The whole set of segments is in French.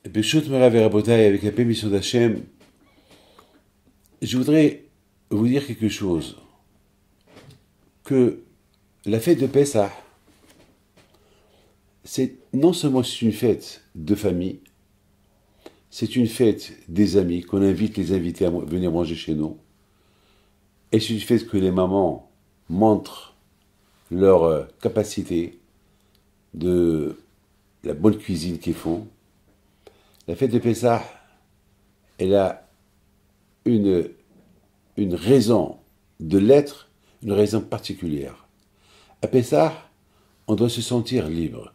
Beshut Merav et Rabotai, avec la permission d'Hachem, je voudrais vous dire quelque chose. Que la fête de Pessah, c'est non seulement une fête de famille, c'est une fête des amis, qu'on invite les invités à venir manger chez nous, et c'est une fête que les mamans montrent leur capacité de la bonne cuisine qu'ils font. La fête de Pessah, elle a une raison de l'être, une raison particulière. À Pessah, on doit se sentir libre.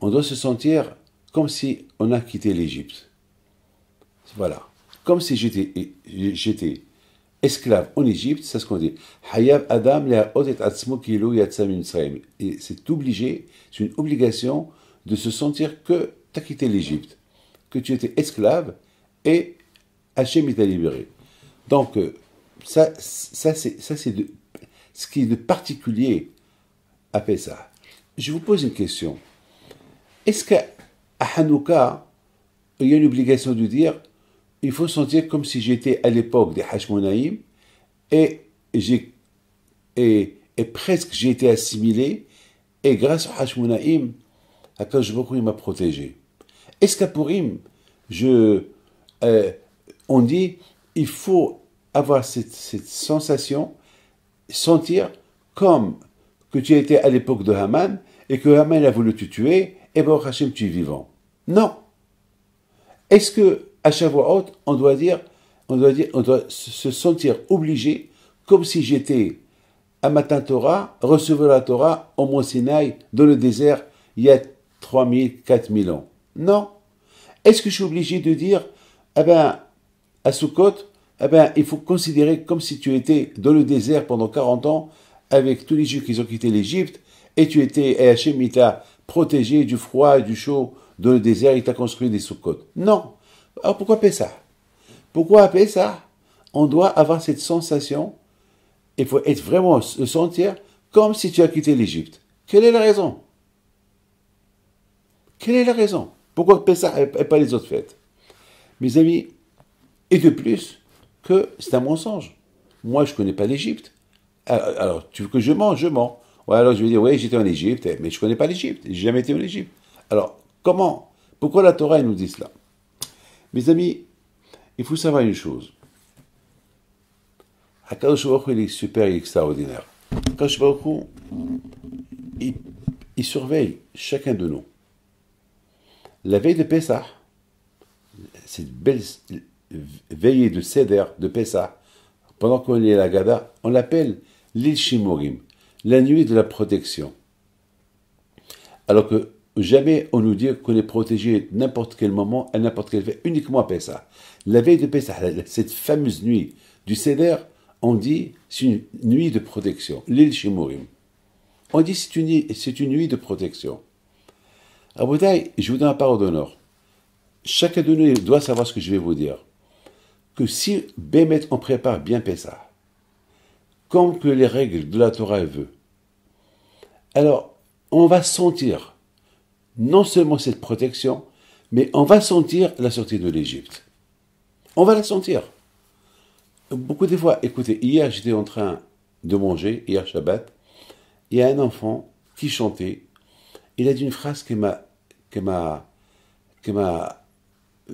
On doit se sentir comme si on a quitté l'Égypte. Voilà. Comme si j'étais esclave en Égypte, c'est ce qu'on dit. Hayav Adam le'ha'ot et atzmo kilu yatsa miMitzrayim. Et c'est obligé, c'est une obligation de se sentir que tu as quitté l'Égypte, que tu étais esclave et Hachem t'a libéré. Donc, ça c'est ce qui est de particulier à Pessah. Je vous pose une question. Est-ce qu'à Hanouka, il y a une obligation de dire il faut sentir comme si j'étais à l'époque des Hashmonaïm et presque j'ai été assimilé et grâce aux Hashmonaïm, Akadosh Baruch Hu m'a protégé. Est-ce qu'à Purim, on dit il faut avoir cette sensation, sentir comme que tu étais à l'époque de Haman et que Haman a voulu te tuer et Baruch Hashem tu es vivant. Non. Est-ce que à Shavuot, on doit se sentir obligé comme si j'étais à Matan Torah, recevoir la Torah au Mont Sinaï, dans le désert, il y a 3000, 4000 ans. Non. Est-ce que je suis obligé de dire, à Sukkot, il faut considérer comme si tu étais dans le désert pendant 40 ans, avec tous les Juifs qui ont quitté l'Égypte, et Hachem t'a protégé du froid et du chaud dans le désert, il t'a construit des Sukkot. Non. Alors pourquoi Pessah? Pourquoi à Pessah, on doit avoir cette sensation, il faut être vraiment se sentir comme si tu as quitté l'Égypte. Quelle est la raison? Quelle est la raison? Pourquoi Pessah et pas les autres fêtes? Mes amis, et de plus, que c'est un mensonge. Moi, je ne connais pas l'Égypte. Alors, tu veux que je mens? Je mens. Ouais, alors je vais dire, oui, j'étais en Égypte, mais je ne connais pas l'Égypte. Je n'ai jamais été en Égypte. Alors, comment? Pourquoi la Torah nous dit cela? Mes amis, il faut savoir une chose. Akadosh Baruch Hu, il est super et extraordinaire. Akadosh Baruch Hu, il surveille chacun de nous. La veille de Pessah, cette belle veillée de Seder de Pessah, pendant qu'on est à la Gada, on l'appelle l'Il Shimurim, la nuit de la protection. Alors que jamais on nous dit qu'on est protégé n'importe quel moment, à n'importe quelle veille, uniquement à Pessah. La veille de Pessah, cette fameuse nuit du Seder, on dit c'est une nuit de protection, l'Il Shimurim. On dit c'est une nuit de protection. Rabotai, je vous donne la parole d'honneur. Chacun de nous doit savoir ce que je vais vous dire. Que si Bémet on prépare bien Pessah, comme que les règles de la Torah veut, alors on va sentir non seulement cette protection, mais on va sentir la sortie de l'Égypte. On va la sentir. Beaucoup de fois, écoutez, hier j'étais en train de manger, hier Shabbat, il y a un enfant qui chantait, il a dit une phrase qui m'a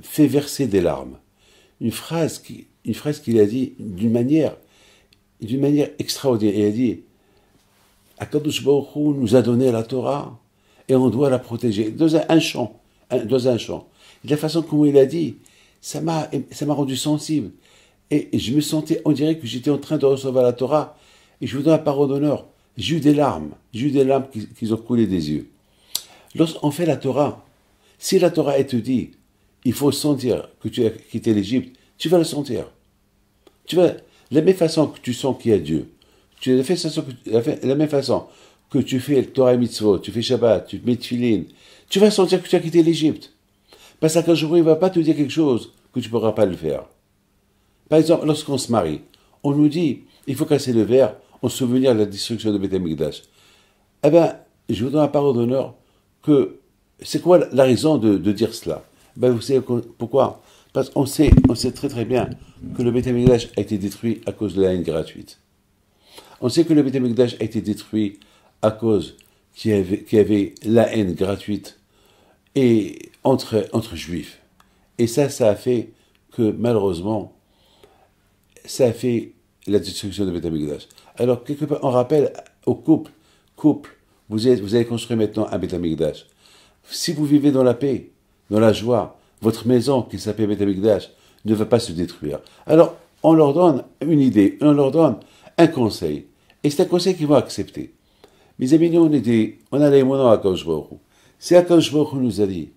fait verser des larmes. Une phrase qu'il a dit d'une manière extraordinaire. Il a dit, Akadosh Baruch Hu nous a donné la Torah et on doit la protéger. Dans un chant. De la façon comme il a dit, ça m'a rendu sensible. Et je me sentais, on dirait que j'étais en train de recevoir la Torah. Et je vous donne la parole d'honneur. J'ai eu des larmes qui ont coulé des yeux. Lorsqu'on fait la Torah, si la Torah elle te dit, il faut sentir que tu as quitté l'Égypte, tu vas le sentir. Tu vas, la même façon que tu sens qu'il y a Dieu, la même façon que tu fais le Torah et Mitzvot, tu fais Shabbat, tu mets Tfilin, tu vas sentir que tu as quitté l'Égypte. Parce qu'un jour, il ne va pas te dire quelque chose que tu ne pourras pas le faire. Par exemple, lorsqu'on se marie, on nous dit, il faut casser le verre en souvenir de la destruction de Beth Amikdash. Eh bien, je vous donne la parole d'honneur que, c'est quoi la raison de dire cela? Ben, vous savez pourquoi? Parce qu'on sait très très bien que le Beth Amikdash a été détruit à cause de la haine gratuite. On sait que le Beth Amikdash a été détruit à cause qu'il y avait la haine gratuite et entre juifs. Et ça a fait que, malheureusement, ça a fait la destruction de Beth Amikdash. Alors, quelque part, on rappelle au couple, vous allez construire maintenant un Beth Amikdash. Si vous vivez dans la paix, dans la joie, votre maison, qui s'appelle Beth Amikdash, ne va pas se détruire. Alors, on leur donne une idée, on leur donne un conseil. Et c'est un conseil qu'ils vont accepter. Mes amis, nous, on a les mots à Kadosh Baruch Hu. Si Kadosh Baruch Hu nous a dit,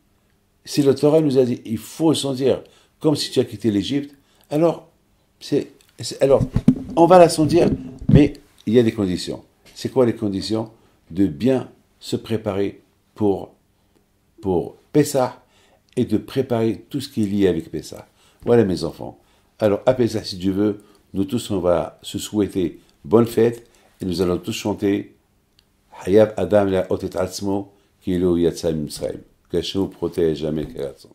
si le Torah nous a dit, il faut sentir comme si tu as quitté l'Égypte, alors, on va la sentir, mais il y a des conditions. C'est quoi les conditions? De bien se préparer pour Pessah et de préparer tout ce qui est lié avec Pessah. Voilà mes enfants. Alors à Pessah, si Dieu veut, nous tous on va se souhaiter bonne fête et nous allons tous chanter Hayab Adam la otet atzmo ki lo yatsa mitzrayim. Que Hashem protège jamais Keratzon.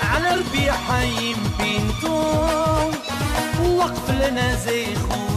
على ربيع حيم بنتو وقف لنا زي خو